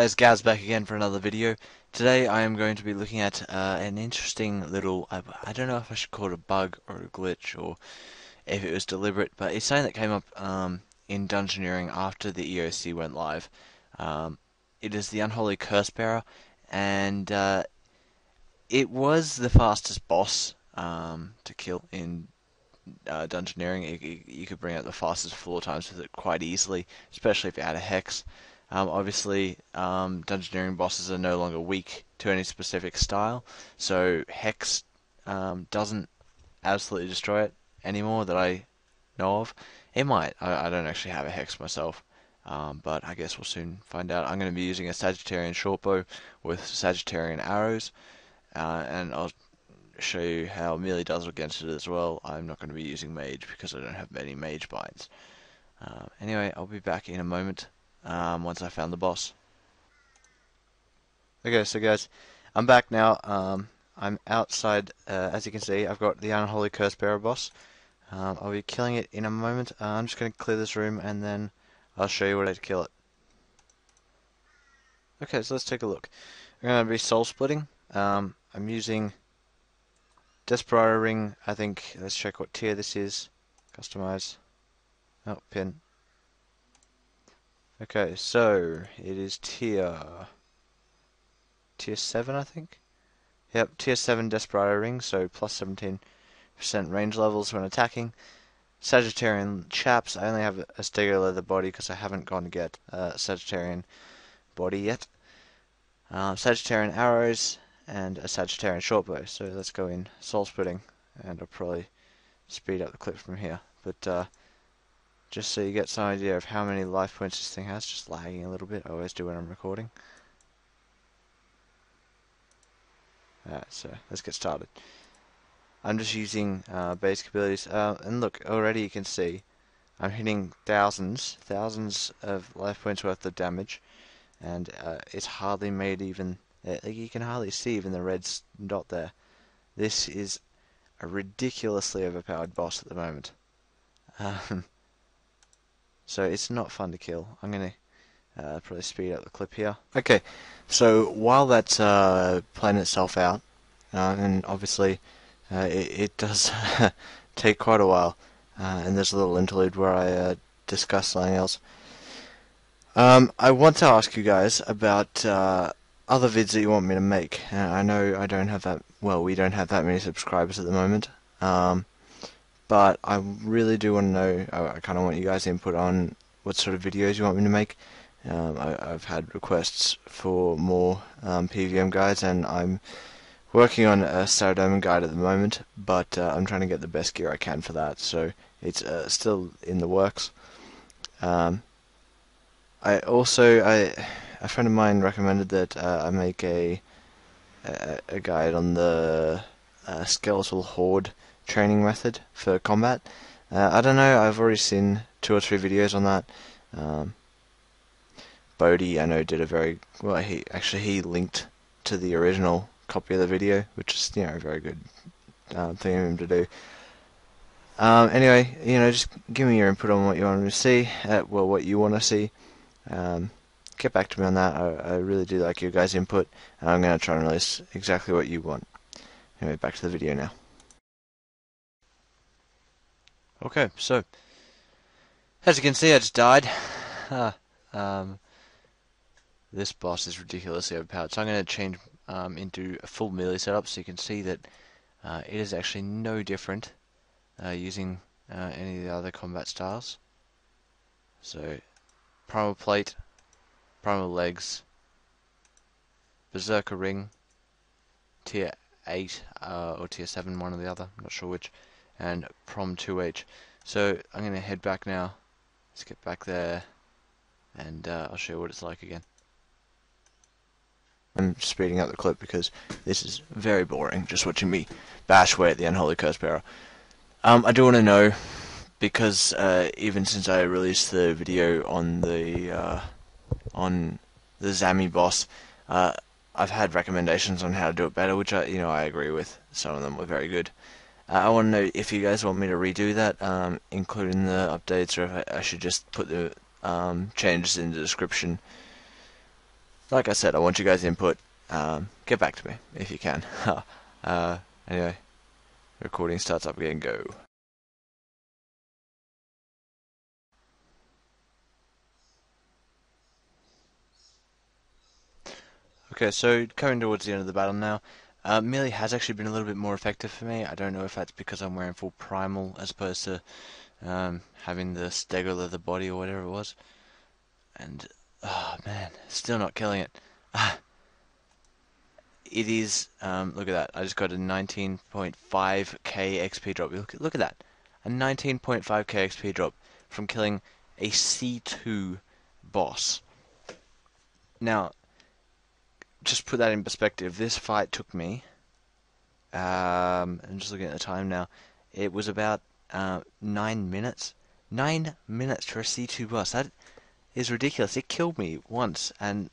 It's Gaz back again for another video. Today I am going to be looking at an interesting little, I don't know if I should call it a bug or a glitch or if it was deliberate, but it's something that came up in Dungeoneering after the EOC went live. It is the Unholy Cursebearer, and it was the fastest boss to kill in Dungeoneering. You could bring out the fastest floor times with it quite easily, especially if you had a hex. Obviously, Dungeoneering bosses are no longer weak to any specific style, so Hex doesn't absolutely destroy it anymore that I know of. It might. I don't actually have a Hex myself, but I guess we'll soon find out. I'm going to be using a Sagittarian shortbow with Sagittarian arrows, and I'll show you how melee does against it as well. I'm not going to be using mage because I don't have many mage binds. Anyway, I'll be back in a moment. Once I found the boss. Okay, so guys, I'm back now. I'm outside. As you can see, I've got the Unholy Cursebearer boss. I'll be killing it in a moment. I'm just going to clear this room and then I'll show you what I did to kill it. Okay, so let's take a look. I'm going to be soul splitting. I'm using Desperado Ring. I think, let's check what tier this is. Customize. Oh, pin. Okay, so it is tier 7, I think. Yep, tier 7 Desperado Ring, so plus 17% range levels when attacking. Sagittarian chaps. I only have a Stego leather body because I haven't gone to get a Sagittarian body yet. Sagittarian arrows and a Sagittarian shortbow. So let's go in soul splitting, and I'll probably speed up the clip from here. But just so you get some idea of how many life points this thing has, just lagging a little bit. I always do when I'm recording. Alright, so let's get started. I'm just using basic abilities, and look, already you can see I'm hitting thousands of life points worth of damage, and it's hardly made even, you can hardly see even the red dot there. This is a ridiculously overpowered boss at the moment. So it's not fun to kill. I'm going to probably speed up the clip here. Okay, so while that's playing itself out, and obviously it does take quite a while, and there's a little interlude where I discuss something else. I want to ask you guys about other vids that you want me to make. I know I don't have that, well, we don't have that many subscribers at the moment. But I really do want to know, I kind of want you guys' input on what sort of videos you want me to make. I've had requests for more PVM guides, and I'm working on a Saradomin guide at the moment, but I'm trying to get the best gear I can for that, so it's still in the works. A friend of mine recommended that I make a guide on the skeletal horde training method for combat. I don't know, I've already seen 2 or 3 videos on that. Bodhi, I know, did a very well. He linked to the original copy of the video, which is, a very good thing of him to do. Anyway, just give me your input on what you want to see. What you want to see. Get back to me on that. I really do like your guys' input, and I'm going to try and release exactly what you want. Anyway, back to the video now. Okay, so as you can see, I just died. This boss is ridiculously overpowered, so I'm going to change into a full melee setup so you can see that it is actually no different using any of the other combat styles. So, primal plate, primal legs, berserker ring, tier 8 or tier 7, one or the other, I'm not sure which, and prom 2H. So I'm going to head back now. Let's get back there, and I'll show you what it's like again. I'm speeding up the clip because this is very boring, just watching me bash away at the Unholy Cursebearer. I do want to know, because even since I released the video on the Zami boss, I've had recommendations on how to do it better, which I agree with. Some of them were very good. I want to know if you guys want me to redo that, including the updates, or if I should just put the changes in the description. Like I said, I want you guys' input. Get back to me if you can. Anyway, recording starts up again. Go. Okay, so coming towards the end of the battle now. Melee has actually been a little bit more effective for me. I don't know if that's because I'm wearing full primal as opposed to having the stego leather body or whatever it was. And, oh man, still not killing it. It is, look at that. I just got a 19.5k XP drop. Look at that. A 19.5k XP drop from killing a C2 boss. Now, just put that in perspective. This fight took me, I'm just looking at the time now. It was about 9 minutes. 9 minutes for a C2 boss. That is ridiculous. It killed me once, and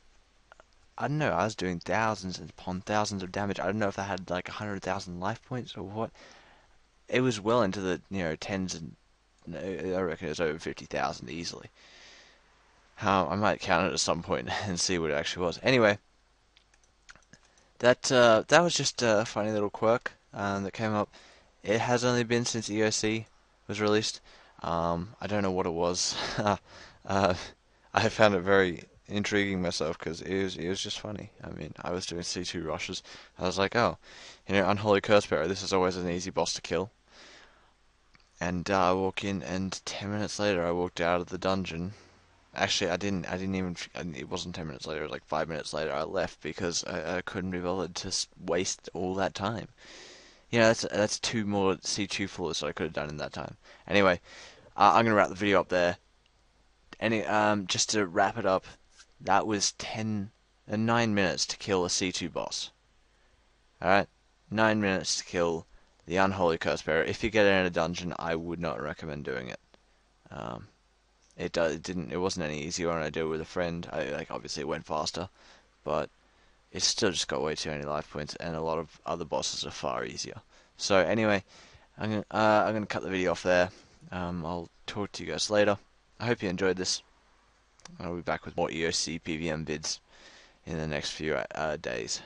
I don't know, I was doing thousands upon thousands of damage. I don't know if I had like 100,000 life points or what. It was well into the, tens, and I reckon it was over 50,000 easily. I might count it at some point and see what it actually was. Anyway, that was just a funny little quirk that came up. It has only been since EOC was released. I don't know what it was. I found it very intriguing myself because it was just funny. I mean, I was doing C2 rushes. I was like, oh, Unholy Cursebearer, this is always an easy boss to kill. And I walk in, and 10 minutes later, I walked out of the dungeon. Actually, I didn't even. It wasn't 10 minutes later. It was like 5 minutes later. I left because I couldn't be bothered to waste all that time. That's two more C2 floors that I could have done in that time. Anyway, I'm gonna wrap the video up there. Just to wrap it up, that was 9 minutes to kill a C2 boss. All right, 9 minutes to kill the Unholy Cursebearer. If you get it in a dungeon, I would not recommend doing it. Um, it wasn't any easier when I did it with a friend. Obviously it went faster, but it's still just got way too many life points, and a lot of other bosses are far easier. So anyway, I'm gonna cut the video off there. I'll talk to you guys later. I hope you enjoyed this. I'll be back with more EOC PVM vids in the next few days.